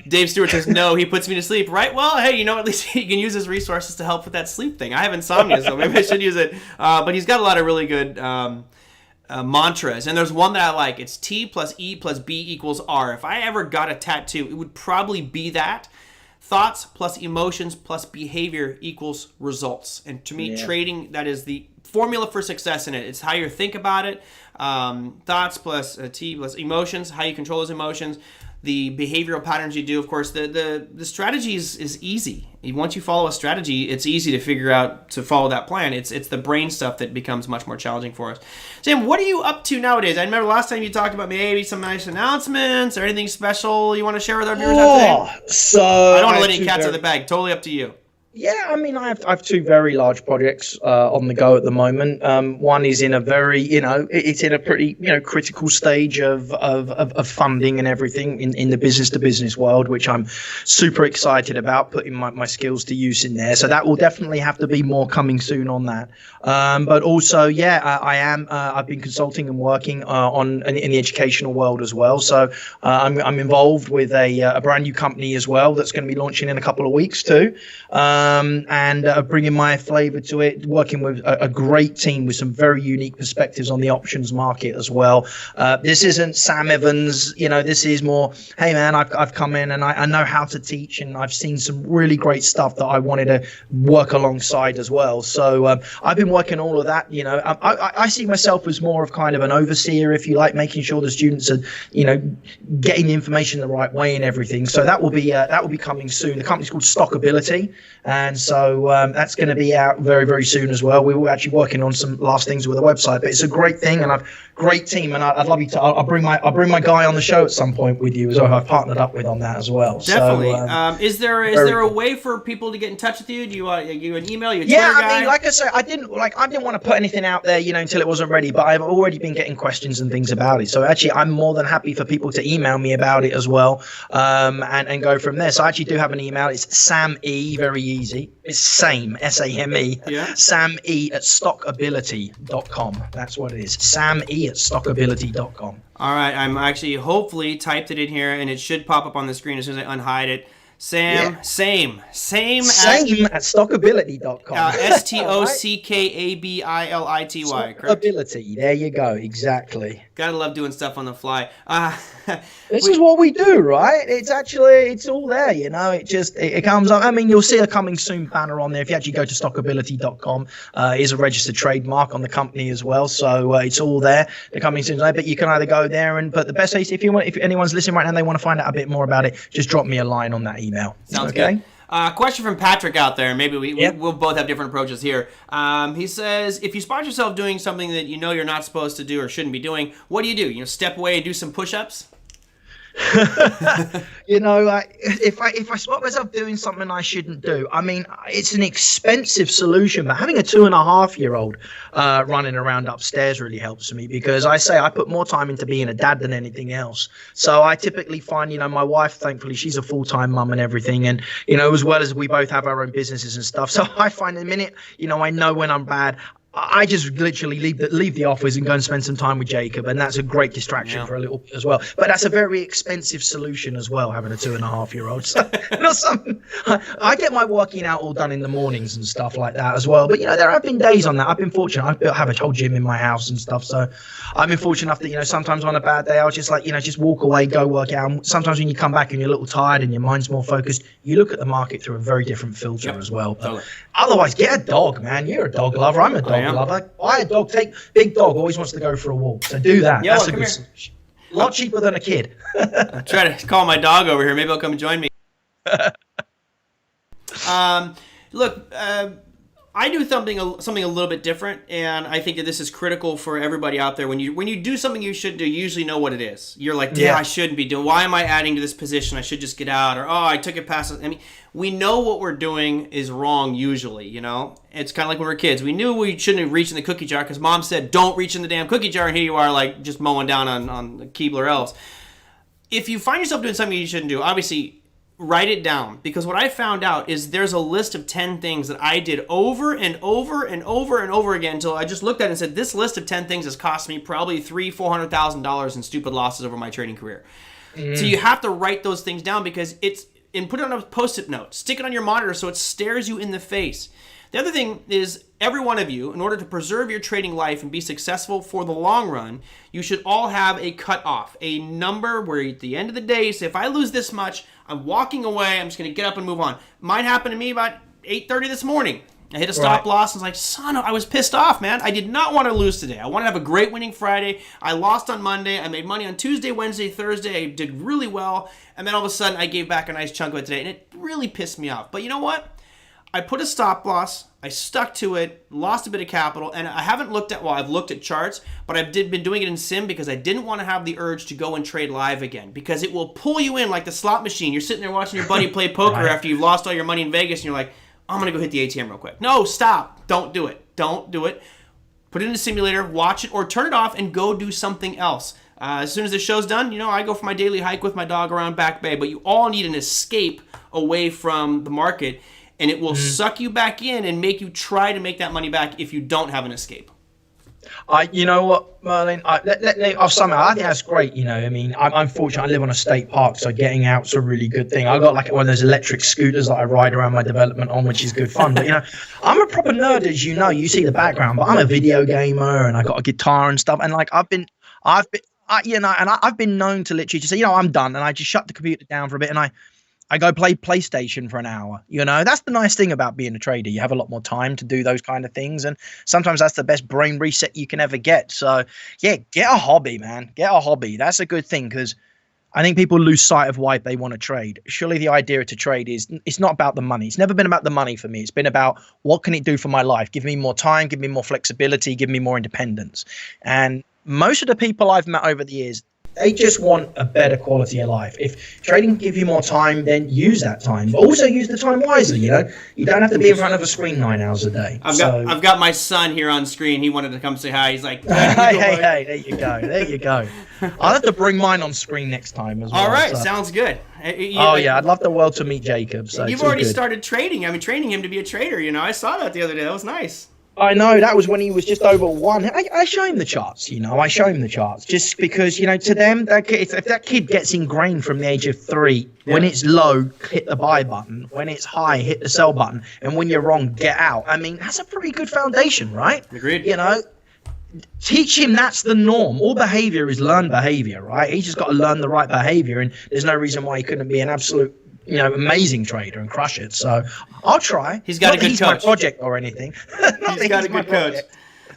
Dave Stewart says, no, he puts me to sleep. Right? Well, hey, you know, at least he can use his resources to help with that sleep thing. I have insomnia, so maybe I should use it. But he's got a lot of really good mantras. And there's one that I like. It's T plus E plus B equals R. If I ever got a tattoo, it would probably be that. Thoughts plus emotions plus behavior equals results. And to me, trading, that is the formula for success in it. It's how you think about it. Thoughts plus T plus emotions, how you control those emotions. The behavioral patterns you do, of course, the strategy is easy. Once you follow a strategy, it's easy to figure out to follow that plan. It's the brain stuff that becomes much more challenging for us. Sam, what are you up to nowadays? I remember last time you talked about maybe some nice announcements or anything special you want to share with our viewers out today? So I don't want to let any cats out of the bag. Totally up to you. Yeah, I mean, I have two very large projects on the go at the moment. One is in a very, it's in a pretty, critical stage of funding and everything in the business to business world, which I'm super excited about putting my skills to use in there. So that will definitely have to be more coming soon on that. But also, I've been consulting and working in the educational world as well. So I'm involved with a brand new company as well that's going to be launching in a couple of weeks too. And bringing my flavor to it, working with a great team with some very unique perspectives on the options market as well. This isn't Sam Evans, this is more, hey man, I've come in and I know how to teach, and I've seen some really great stuff that I wanted to work alongside as well. So I've been working all of that. I see myself as more of kind of an overseer, if you like, making sure the students are, getting the information the right way and everything. So that will be coming soon. The company's called Stockability. And so that's going to be out very, very soon as well. We were actually working on some last things with the website, but it's a great thing, and I've great team, and I'd love you to. I'll bring my guy on the show at some point with you as well. I've partnered up with on that as well. Definitely. So, is there a way for people to get in touch with you? Do you an email? You a Twitter guy? I mean, like I say, I didn't want to put anything out there, until it wasn't ready. But I've already been getting questions and things about it. So actually, I'm more than happy for people to email me about it as well, and go from there. So I actually do have an email. It's Sam E. Very easy. It's SAME, S-A-M-E. Yeah. Sam E at stockability.com. That's what it is. Sam E at stockability.com. All right. I'm actually hopefully typed it in here, and it should pop up on the screen as soon as I unhide it. Sam, yeah. Same at stockability.com. STOCKABILITY, correct? Stockability. There you go. Exactly. Gotta love doing stuff on the fly. This is what we do, right? It's all there, it comes up. I mean, you'll see a coming soon banner on there. If you actually go to stockability.com, is a registered trademark on the company as well. So it's all there. The coming soon, but you can either go there but the best case, if anyone's listening right now and they want to find out a bit more about it, just drop me a line on that email. Sounds good. Question from Patrick out there. Maybe we'll both have different approaches here. He says, if you spot yourself doing something that you're not supposed to do or shouldn't be doing, what do? Step away and do some push-ups? If I spot myself doing something I shouldn't do, I mean, it's an expensive solution, but having a 2.5-year-old running around upstairs really helps me, because I put more time into being a dad than anything else. So I typically find, my wife, thankfully, she's a full-time mum and everything, and as well as we both have our own businesses and stuff. So I find the minute I know when I'm bad, I just literally leave the office and go and spend some time with Jacob, and that's a great distraction for a little bit as well. But that's a very expensive solution as well, having a 2.5-year-old. So, I get my working out all done in the mornings and stuff like that as well. But there have been days on that. I've been fortunate. I have a whole gym in my house and stuff. So I've been fortunate enough that sometimes on a bad day I'll just just walk away, go work out. And sometimes when you come back and you're a little tired and your mind's more focused, you look at the market through a very different filter as well. But otherwise, get a dog, man. You're a dog lover. I'm a dog lover. Buy a dog. Big dog always wants to go for a walk. So do that. That's a good solution. A lot cheaper than a kid. I'm trying to call my dog over here. Maybe he'll come join me. Look, I do something a little bit different, and I think that this is critical for everybody out there. When you do something you should do, you usually know what it is. You're like, I shouldn't be doing. Why am I adding to this position? I should just get out. Or I took it past. I mean, we know what we're doing is wrong usually. It's kind of like when we were kids. We knew we shouldn't have reached in the cookie jar because mom said, "Don't reach in the damn cookie jar," and here you are, like just mowing down on the Keebler elves. If you find yourself doing something you shouldn't do, obviously, write it down, because what I found out is there's a list of 10 things that I did over and over and over and over again until I just looked at it and said, this list of 10 things has cost me probably $400,000 in stupid losses over my trading career. So you have to write those things down, because and put it on a Post-it note. Stick it on your monitor so it stares you in the face. The other thing is, every one of you, in order to preserve your trading life and be successful for the long run, you should all have a cutoff, a number where at the end of the day, you say, if I lose this much, I'm walking away, I'm just going to get up and move on. Mine happened to me about 8:30 this morning. I hit a stop loss and was like, I was pissed off, man. I did not want to lose today. I wanted to have a great winning Friday. I lost on Monday. I made money on Tuesday, Wednesday, Thursday. I did really well. And then all of a sudden, I gave back a nice chunk of it today. And it really pissed me off. But you know what? I put a stop loss. I stuck to it, lost a bit of capital. And I haven't looked at, I've looked at charts, but I've been doing it in Sim because I didn't want to have the urge to go and trade live again. Because it will pull you in like the slot machine. You're sitting there watching your buddy play poker after you've lost all your money in Vegas. And you're like, I'm going to go hit the ATM real quick. No, stop. Don't do it. Don't do it. Put it in the simulator, watch it, or turn it off and go do something else. As soon as the show's done, I go for my daily hike with my dog around Back Bay. But you all need an escape away from the market, and it will suck you back in and make you try to make that money back if you don't have an escape. You know what, Merlin? Somehow I think that's great. I'm fortunate. I live on a state park, so getting out's a really good thing. I got like one of those electric scooters that I ride around my development on, which is good fun. But I'm a proper nerd, as you know. You see the background, but I'm a video gamer and I got a guitar and stuff. And like I've been known to literally just say, I'm done, and I just shut the computer down for a bit and I go play PlayStation for an hour. That's the nice thing about being a trader. You have a lot more time to do those kind of things. And sometimes that's the best brain reset you can ever get. So, yeah, get a hobby, man. Get a hobby. That's a good thing, because I think people lose sight of why they want to trade. Surely the idea to trade is it's not about the money. It's never been about the money for me. It's been about what can it do for my life? Give me more time, give me more flexibility, give me more independence. And most of the people I've met over the years, they just want a better quality of life. If trading can give you more time, then use that time. But also use the time wisely, You don't have to be in front of a screen 9 hours a day. I've got my son here on screen. He wanted to come say hi. He's like, hey, there you go. I'll have to bring mine on screen next time as well. All right, sounds good. I'd love the world to meet Jacob. So you've already started trading. Training him to be a trader. I saw that the other day. That was nice. I know, that was when he was just over one. I show him the charts, I show him the charts just because, to them, if that kid gets ingrained from the age of 3, when it's low, hit the buy button. When it's high, hit the sell button. And when you're wrong, get out. That's a pretty good foundation, right? Agreed. Teach him that's the norm. All behavior is learned behavior, right? He's just got to learn the right behavior. And there's no reason why he couldn't be an absolute amazing trader and crush it. So I'll try. He's got a good coach. My project or anything. He's got a good coach.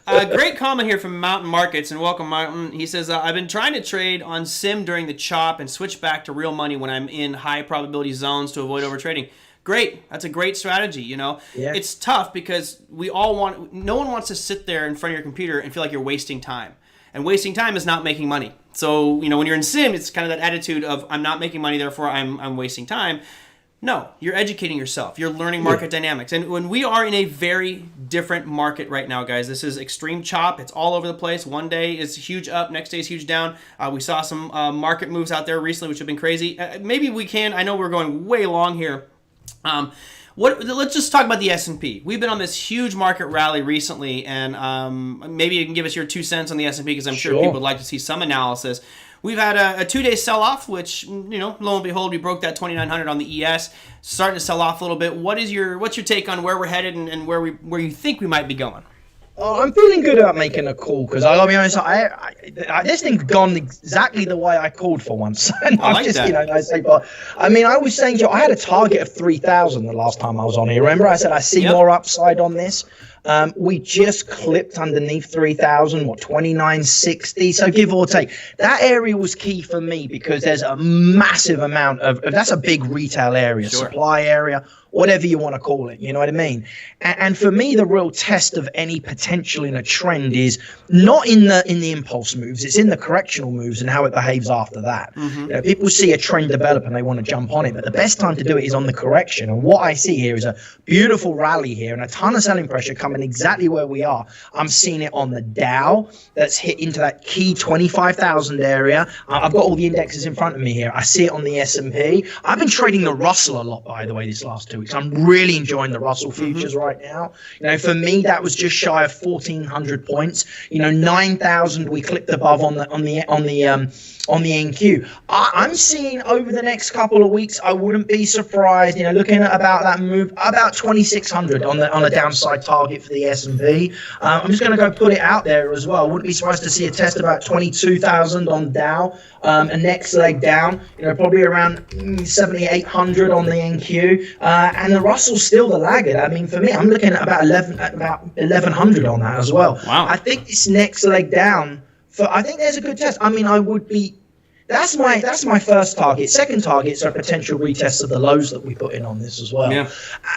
Great comment here from Mountain Markets, and welcome, Mountain. He says, I've been trying to trade on Sim during the chop and switch back to real money when I'm in high probability zones to avoid overtrading. Great. That's a great strategy, Yeah. It's tough because no one wants to sit there in front of your computer and feel like you're wasting time. And wasting time is not making money. So, when you're in Sim, it's kind of that attitude of, I'm not making money, therefore I'm wasting time. No, you're educating yourself. You're learning market dynamics. And when we are in a very different market right now, guys, this is extreme chop. It's all over the place. One day is huge up, next day is huge down. We saw some market moves out there recently, which have been crazy. Maybe we can, I know we're going way long here. Let's just talk about the S&P. We've been on this huge market rally recently, and maybe you can give us your 2 cents on the S&P, because I'm sure people would like to see some analysis. We've had a 2-day sell-off, which, lo and behold, we broke that 2,900 on the ES, starting to sell off a little bit. What's your take on where we're headed and where you think we might be going? Oh, I'm feeling good about making a call, because I'll be honest, this thing's gone exactly the way I called for once. And I like that. I was saying to you, I had a target of 3,000 the last time I was on here. Remember, I said I see more upside on this. We just clipped underneath 3,000, 2,960. So give or take, that area was key for me, because there's a massive amount that's a big retail area, supply area, whatever you want to call it. You know what I mean? And for me, the real test of any potential in a trend is not in the impulse moves. It's in the correctional moves and how it behaves after that. Mm-hmm. People see a trend develop and they want to jump on it, but the best time to do it is on the correction. And what I see here is a beautiful rally here and a ton of selling pressure coming time and exactly where we are. I'm seeing it on the Dow that's hit into that key 25,000 area. I've got all the indexes in front of me here. I see it on the S&P. I've been trading the Russell a lot, by the way, this last 2 weeks. I'm really enjoying the Russell futures right now. For me, that was just shy of 1,400 points. 9,000 we clicked above on the NQ. I'm seeing over the next couple of weeks, I wouldn't be surprised, looking at about that move, about 2,600 on a downside target for the S&P. I'm just going to go put it out there as well. Wouldn't be surprised to see a test about 22,000 on Dow. A next leg down, probably around 7,800 on the NQ. And the Russell's still the laggard. I mean, for me, I'm looking at about 1,100 on that as well. Wow. I think this next leg down, I think there's a good test. I mean, that's my first target. Second target is a potential retest of the lows that we put in on this as well. Yeah.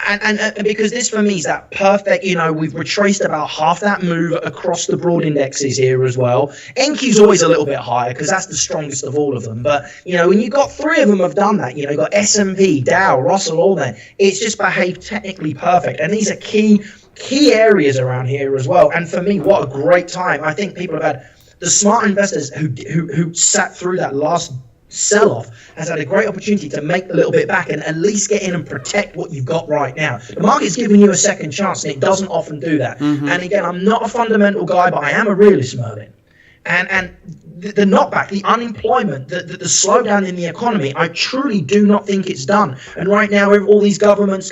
And because this for me is that perfect, we've retraced about half that move across the broad indexes here as well. NQ's always a little bit higher because that's the strongest of all of them. But, when you've got three of them have done that, you've got S&P, Dow, Russell, all that, it's just behaved technically perfect. And these are key areas around here as well. And for me, what a great time. I think people have had the smart investors who sat through that last sell-off has had a great opportunity to make a little bit back and at least get in and protect what you've got right now. The market's giving you a second chance, and it doesn't often do that. And again, I'm not a fundamental guy, but I am a realist, Merlin. And the knockback, the unemployment, the slowdown in the economy, I truly do not think it's done. And right now, all these governors,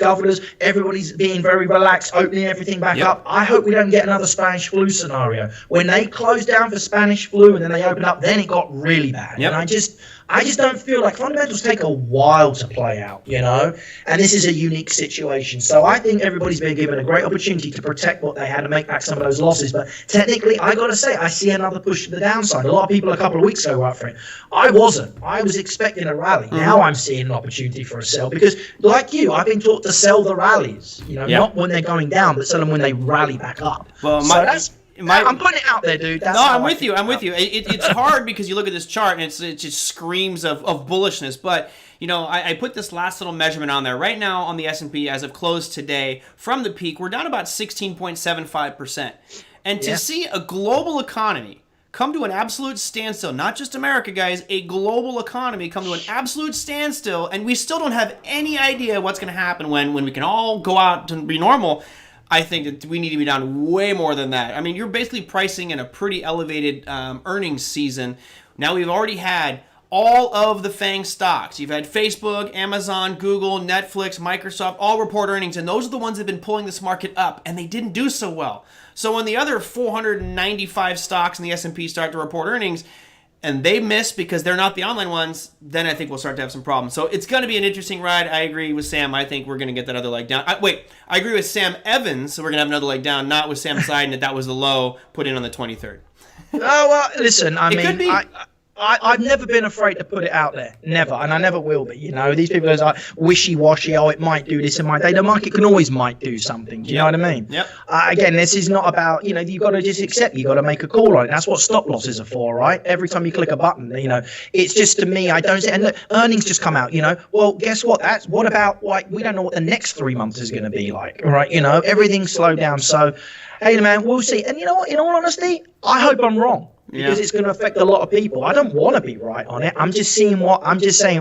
everybody's being very relaxed, opening everything back up. I hope we don't get another Spanish flu scenario. When they closed down for Spanish flu and then they opened up, then it got really bad. And I just don't feel like fundamentals take a while to play out, and this is a unique situation. So I think everybody's been given a great opportunity to protect what they had and make back some of those losses. But technically, I got to say, I see another push to the downside. A lot of people a couple of weeks ago were up for it. I wasn't. I was expecting a rally. Now I'm seeing an opportunity for a sell because, like you, I've been taught to sell the rallies, not when they're going down, but sell them when they rally back up. Well, I'm putting it out there, dude. I'm with you. It's hard because you look at this chart and it just screams of bullishness. But I put this last little measurement on there. Right now on the S&P, as of close today, from the peak, we're down about 16.75%. And to see a global economy come to an absolute standstill, not just America, guys, a global economy come to an absolute standstill, and we still don't have any idea what's going to happen when we can all go out to be normal. I think that we need to be down way more than that. I mean, you're basically pricing in a pretty elevated earnings season. Now we've already had all of the FANG stocks. You've had Facebook, Amazon, Google, Netflix, Microsoft, all report earnings, and those are the ones that have been pulling this market up, and they didn't do so well. So when the other 495 stocks in the S&P start to report earnings, and they miss because they're not the online ones, then I think we'll start to have some problems. So it's going to be an interesting ride. I agree with Sam. I think we're going to get that other leg down. I agree with Sam Evans, so we're going to have another leg down, not with Sam Seiden that was the low put in on the 23rd. Oh, well, listen, It could be. I've never been afraid to put it out there. Never. And I never will be. These people are like wishy-washy. Oh, it might do this in my day. The market can always might do something. Do you know what I mean? Yep. Again, this is not about, you've got to just accept. You've got to make a call on it. That's what stop losses are for, right? Every time you click a button, it's just, to me, I don't say, and look, earnings just come out, Well, guess what? What about, we don't know what the next 3 months is going to be like, right? Everything's slowed down. So, hey, man, we'll see. And you know what? In all honesty, I hope I'm wrong. Because it's going to affect a lot of people. I don't want to be right on it. I'm just saying what I'm saying.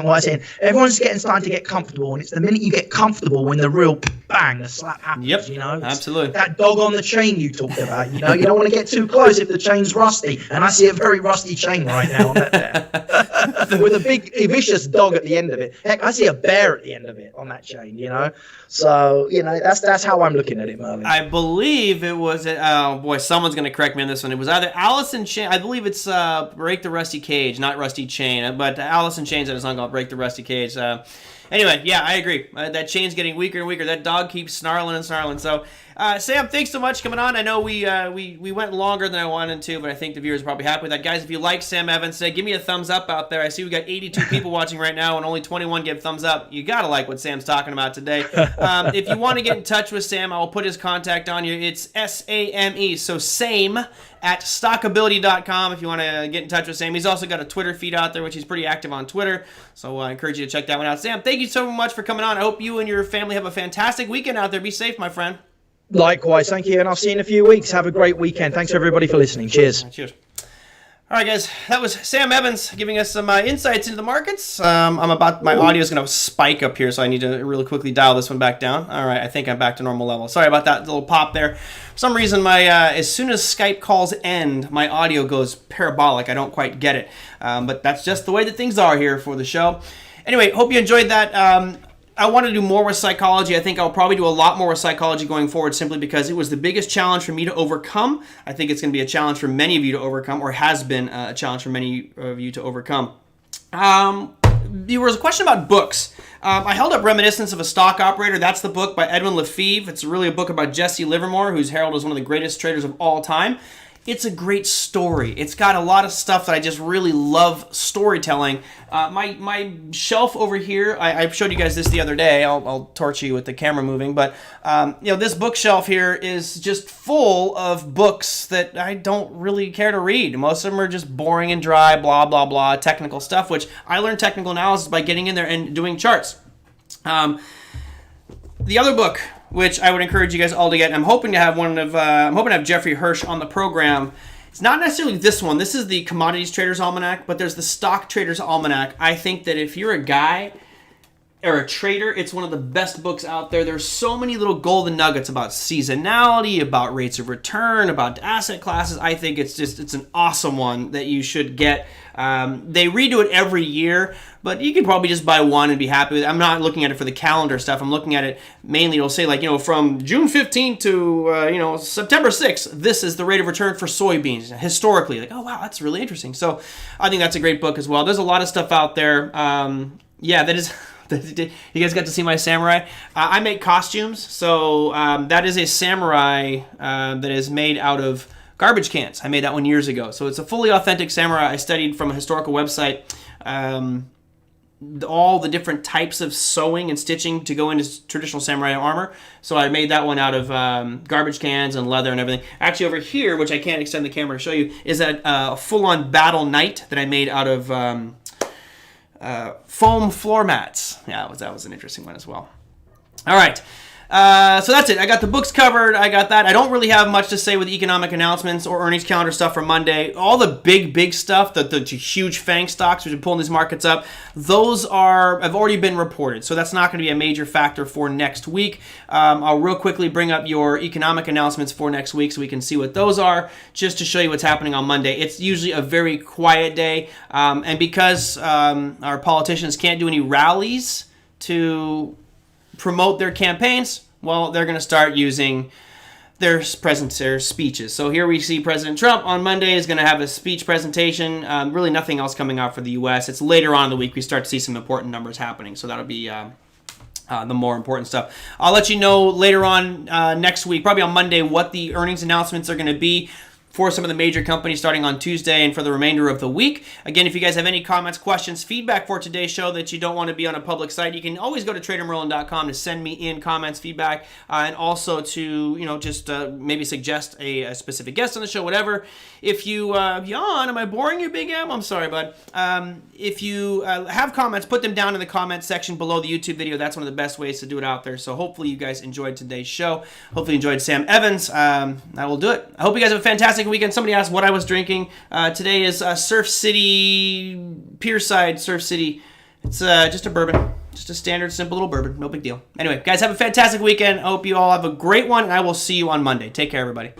Everyone's starting to get comfortable, and it's the minute you get comfortable when the real bang, the slap happens. Yep, absolutely. That dog on the chain you talked about. You don't want to get too close if the chain's rusty, and I see a very rusty chain right now on that there, with a big vicious dog at the end of it. Heck, I see a bear at the end of it on that chain. So that's how I'm looking at it, Merlin. I believe it was. Someone's going to correct me on this one. It was either Allison Chain. I believe it's Break the Rusty Cage, not Rusty Chain, but Allison Chain's had a song called Break the Rusty Cage. Anyway, yeah, I agree. That chain's getting weaker and weaker. That dog keeps snarling and snarling. So, Sam, thanks so much for coming on. I know we went longer than I wanted to, but I think the viewers are probably happy with that. Guys, if you like Sam Evans, give me a thumbs up out there. I see we got 82 people watching right now, and only 21 give thumbs up. You got to like what Sam's talking about today. If you want to get in touch with Sam, I will put his contact on you. It's SAME, so same at stockability.com if you want to get in touch with Sam. He's also got a Twitter feed out there, which he's pretty active on Twitter, so I encourage you to check that one out. Sam, thank you so much for coming on. I hope you and your family have a fantastic weekend out there. Be safe, my friend. Likewise, thank you, and I'll see you in a few weeks. Have a great weekend. Thanks everybody for listening. Cheers. Cheers. All right, guys, that was Sam Evans giving us some insights into the markets. My audio is going to spike up here, so I need to really quickly dial this one back down. All right, I think I'm back to normal level. Sorry about that little pop there. For some reason, my as soon as Skype calls end, my audio goes parabolic. I don't quite get it, but that's just the way that things are here for the show. Anyway, hope you enjoyed that. I want to do more with psychology. I think I'll probably do a lot more with psychology going forward simply because it was the biggest challenge for me to overcome. I think it's going to be a challenge for many of you to overcome, or has been a challenge for many of you to overcome. There was a question about books. I held up Reminiscence of a Stock Operator. That's the book by Edwin Lefebvre. It's really a book about Jesse Livermore, who's heralded as one of the greatest traders of all time. It's a great story. It's got a lot of stuff that I just really love storytelling. My shelf over here, I showed you guys this the other day. I'll torch you with the camera moving, but this bookshelf here is just full of books that I don't really care to read. Most of them are just boring and dry, blah, blah, blah, technical stuff, which I learned technical analysis by getting in there and doing charts. The other book, which I would encourage you guys all to get. I'm hoping to have Jeffrey Hirsch on the program. It's not necessarily this one. This is the Commodities Traders Almanac, but there's the Stock Traders Almanac. I think that if you're a guy or a trader, it's one of the best books out there. There's so many little golden nuggets about seasonality, about rates of return, about asset classes. I think it's an awesome one that you should get. They redo it every year, but you can probably just buy one and be happy with it. I'm not looking at it for the calendar stuff. I'm looking at it mainly, it'll say from June 15th to, September 6th, this is the rate of return for soybeans historically. Oh, wow, that's really interesting. So I think that's a great book as well. There's a lot of stuff out there. That is... You guys got to see my samurai? I make costumes, so that is a samurai that is made out of garbage cans. I made that one years ago. So it's a fully authentic samurai. I studied from a historical website all the different types of sewing and stitching to go into traditional samurai armor. So I made that one out of garbage cans and leather and everything. Actually, over here, which I can't extend the camera to show you, is a full-on battle knight that I made out of foam floor mats. Yeah, that was an interesting one as well. All right. So that's it. I got the books covered. I got that. I don't really have much to say with economic announcements or earnings calendar stuff for Monday. All the big stuff, the huge FANG stocks which are pulling these markets up, those have already been reported. So that's not going to be a major factor for next week. I'll real quickly bring up your economic announcements for next week so we can see what those are, just to show you what's happening on Monday. It's usually a very quiet day. And because our politicians can't do any rallies to promote their campaigns, well, they're going to start using their speeches. So here we see President Trump on Monday is going to have a speech presentation. Really nothing else coming out for the U.S. It's later on in the week we start to see some important numbers happening. So that'll be the more important stuff. I'll let you know later on next week, probably on Monday, what the earnings announcements are going to be for some of the major companies starting on Tuesday and for the remainder of the week. Again, if you guys have any comments, questions, feedback for today's show that you don't want to be on a public site, you can always go to TraderMerlin.com to send me in comments, feedback, and also to, just maybe suggest a specific guest on the show, whatever. If you, Jan, am I boring you, Big M? I'm sorry, bud. If you have comments, put them down in the comments section below the YouTube video. That's one of the best ways to do it out there. So hopefully you guys enjoyed today's show. Hopefully you enjoyed Sam Evans. That will do it. I hope you guys have a fantastic weekend. Somebody asked what I was drinking. Today is Surf City, Pierside Surf City. It's just a bourbon. Just a standard, simple little bourbon. No big deal. Anyway, guys, have a fantastic weekend. I hope you all have a great one, and I will see you on Monday. Take care, everybody.